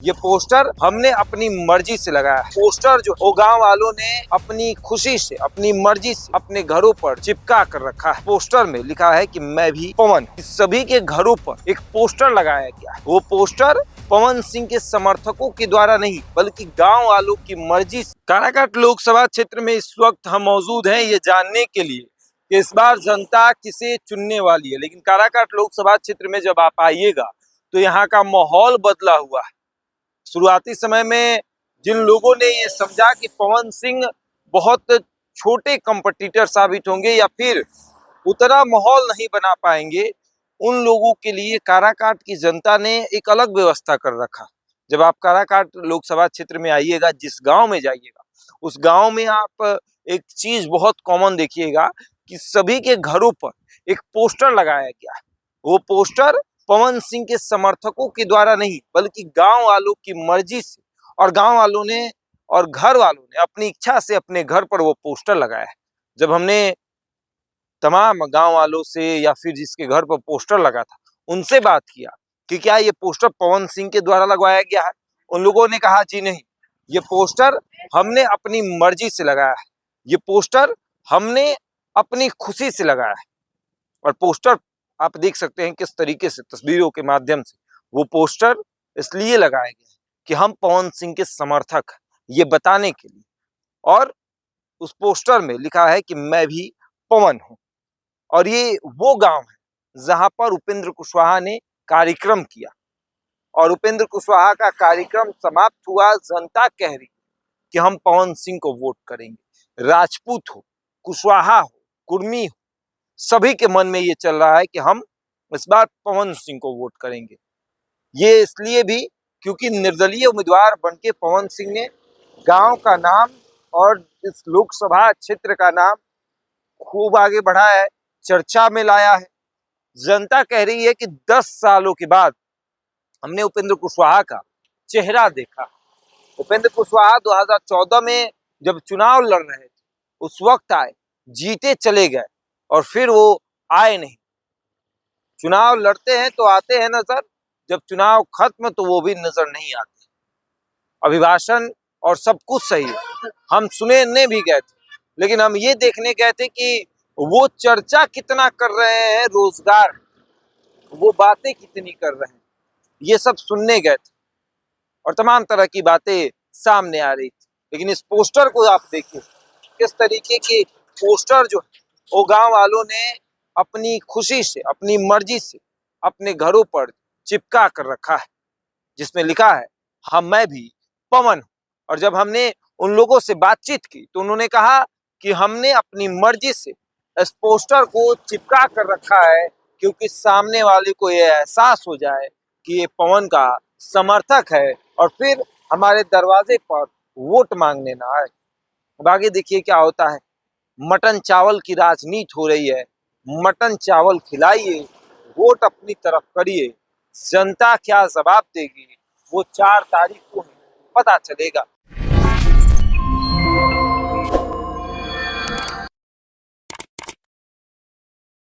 ये पोस्टर हमने अपनी मर्जी से लगाया है। पोस्टर जो वो गांव वालों ने अपनी खुशी से, अपनी मर्जी से अपने घरों पर चिपका कर रखा है। पोस्टर में लिखा है कि मैं भी पवन। सभी के घरों पर एक पोस्टर लगाया गया है। वो पोस्टर पवन सिंह के समर्थकों के द्वारा नहीं, बल्कि गांव वालों की मर्जी से। काराकाट लोकसभा क्षेत्र में इस वक्त हम मौजूद हैं ये जानने के लिए कि इस बार जनता किसे चुनने वाली है। लेकिन काराकाट लोकसभा क्षेत्र में जब आप आइएगा तो यहाँ का माहौल बदला हुआ है। शुरुआती समय में जिन लोगों ने ये समझा कि पवन सिंह बहुत छोटे कंपटीटर साबित होंगे या फिर उतना माहौल नहीं बना पाएंगे, उन लोगों के लिए काराकाट की जनता ने एक अलग व्यवस्था कर रखा। जब आप काराकाट लोकसभा क्षेत्र में आइएगा, जिस गांव में जाइएगा, उस गांव में आप एक चीज बहुत कॉमन देखिएगा कि सभी के घरों पर एक पोस्टर लगाया गया है। वो पोस्टर पवन सिंह के समर्थकों के द्वारा नहीं, बल्कि गांव वालों की मर्जी से और गांव वालों ने और घर वालों ने अपनी इच्छा से अपने घर पर वो पोस्टर लगाया है। जब हमने तमाम गांव वालों से या फिर जिसके घर पर पोस्टर लगा था उनसे बात किया कि क्या ये पोस्टर पवन सिंह के द्वारा लगवाया गया है, उन लोगों ने कहा जी नहीं, ये पोस्टर हमने अपनी मर्जी से लगाया है। ये पोस्टर हमने अपनी खुशी से लगाया है। और पोस्टर आप देख सकते हैं किस तरीके से तस्वीरों के माध्यम से वो पोस्टर इसलिए लगाए गए कि हम पवन सिंह के समर्थक हैं, ये बताने के लिए। और उस पोस्टर में लिखा है कि मैं भी पवन हूं। और ये वो गांव है जहां पर उपेंद्र कुशवाहा ने कार्यक्रम किया और उपेंद्र कुशवाहा का कार्यक्रम समाप्त हुआ। जनता कह रही कि हम पवन सिंह को वोट करेंगे। राजपूत हो, कुशवाहा हो, कुर्मी हो, सभी के मन में ये चल रहा है कि हम इस बार पवन सिंह को वोट करेंगे। ये इसलिए भी क्योंकि निर्दलीय उम्मीदवार बनके पवन सिंह ने गांव का नाम और इस लोकसभा क्षेत्र का नाम खूब आगे बढ़ा है, चर्चा में लाया है। जनता कह रही है कि 10 सालों के बाद हमने उपेंद्र कुशवाहा का चेहरा देखा। उपेंद्र कुशवाहा 2014 में जब चुनाव लड़ रहे थे उस वक्त आए, जीते चले गए और फिर वो आए नहीं। चुनाव लड़ते हैं तो आते हैं नजर, जब चुनाव खत्म तो वो भी नजर नहीं आते। अभिभाषण और सब कुछ सही है, हम सुनने भी गए थे, लेकिन हम ये देखने गए थे कि वो चर्चा कितना कर रहे हैं रोजगार, वो बातें कितनी कर रहे हैं, ये सब सुनने गए थे और तमाम तरह की बातें सामने आ रही थी। लेकिन इस पोस्टर को आप देखिए, किस तरीके के पोस्टर जो है वो गांव वालों ने अपनी खुशी से, अपनी मर्जी से अपने घरों पर चिपका कर रखा है, जिसमें लिखा है मैं भी पवन हूं। और जब हमने उन लोगों से बातचीत की तो उन्होंने कहा कि हमने अपनी मर्जी से इस पोस्टर को चिपका कर रखा है क्योंकि सामने वाले को ये एहसास हो जाए कि ये पवन का समर्थक है और फिर हमारे दरवाजे पर वोट मांगने ना आए। अब आगे देखिए क्या होता है। मटन चावल की राजनीति हो रही है, मटन चावल खिलाइए, वोट अपनी तरफ करिए। जनता क्या जवाब देगी वो 4 तारीख को पता चलेगा।